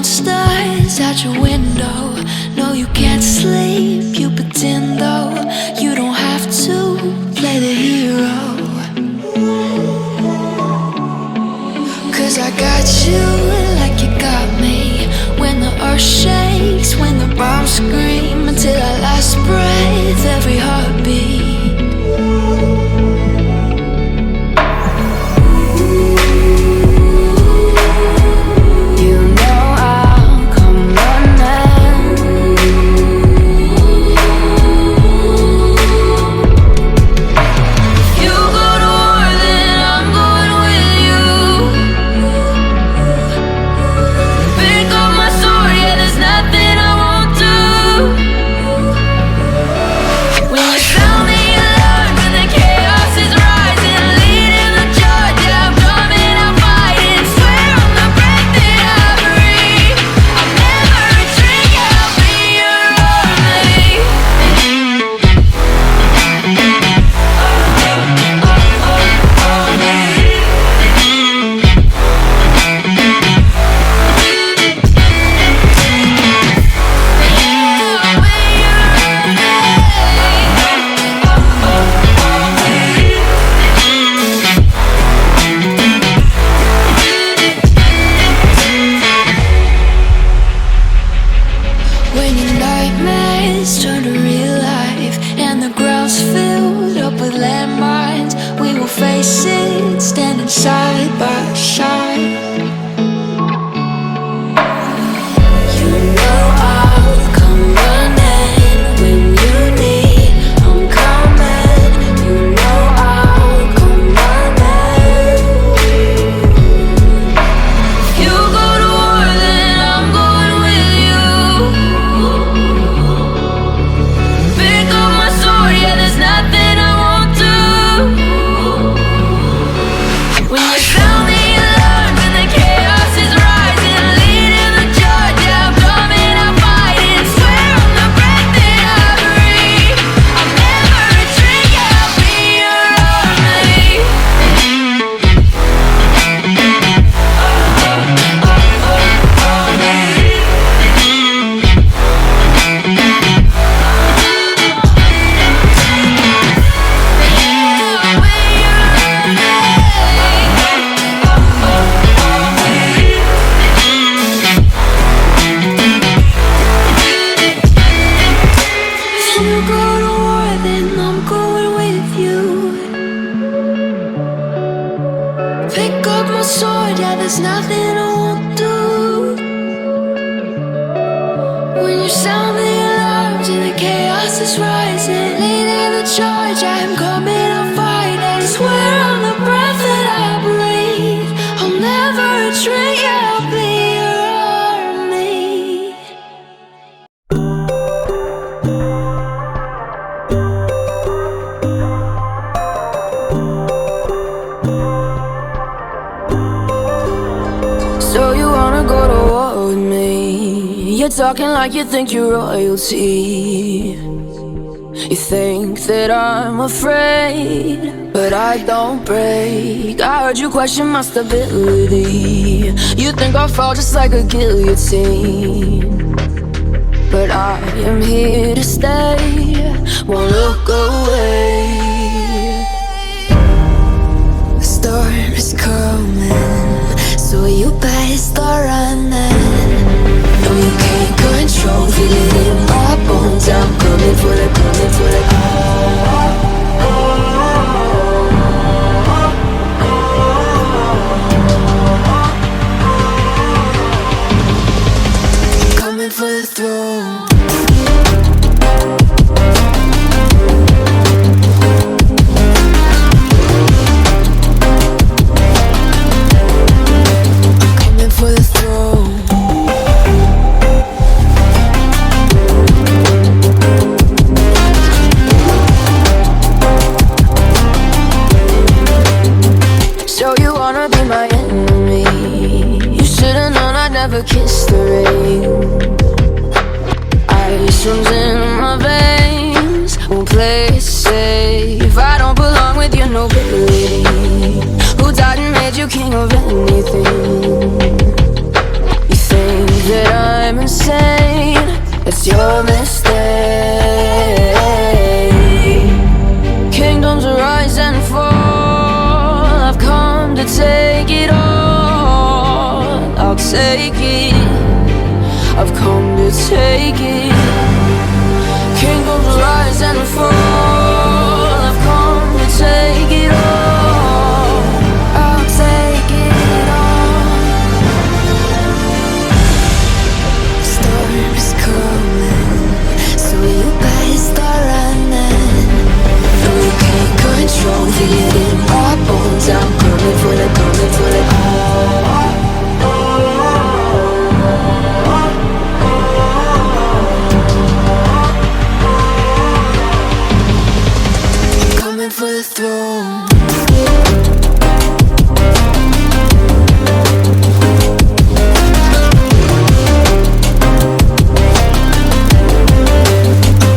monsters out your window. No, you can't sleep, you pretend though. You don't have to play the hero, 'cause I got you like you got me. When the earth shakes, when the bombs scream, until our last breath, every heartbeat. Talking like you think you're royalty. You think that I'm afraid, but I don't break. I heard you question my stability. You think I'll fall just like a guillotine, but I am here to stay, won't look away. The storm is coming, so you better start running. No, you can't control, feel it in my bones. I'm coming for the, coming for the. Coming for the throne. Kiss the rain. Ice runs in my veins, won't play it safe. I don't belong with your nobility. Who died and made you king of anything? You think that I've come to take it. Kingdoms rise and fall. I've come to take it all. I'll take it all. Storm's coming, so you better start running. No, you can't control, feel it in my bones. I'm coming for the, coming for the. Coming for the throne.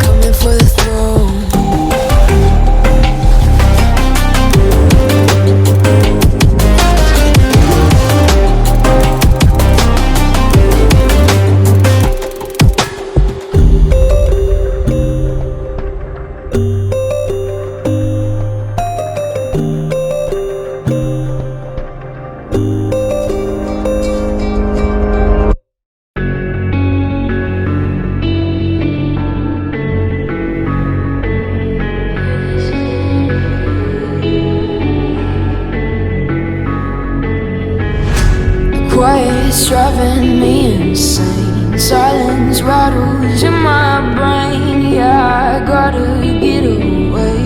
Coming for the throne. Quiet's driving me insane. Silence rattles in my brain. Yeah, I gotta get away.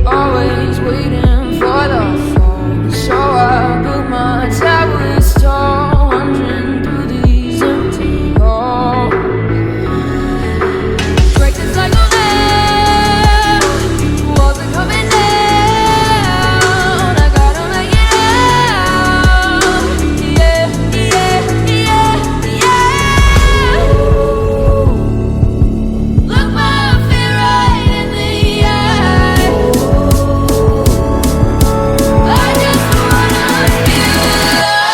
Always waiting for the fall, so I built my towers tall, wandering through these empty halls. Break the cycle now. Walls are coming down. I gotta make it out. Yeah, yeah, yeah, yeah. Look my fear right in the eye. I just wanna feel alive.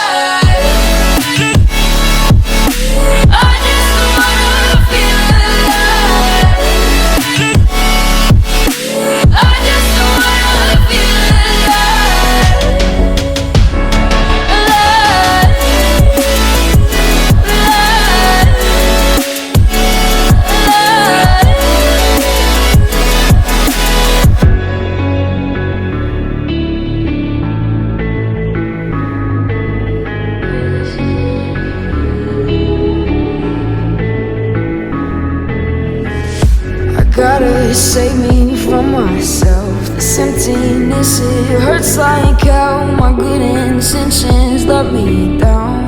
I just wanna feel alive. I just wanna feel I gotta save me from myself. This emptiness, it hurts like hell. My good intentions let me down.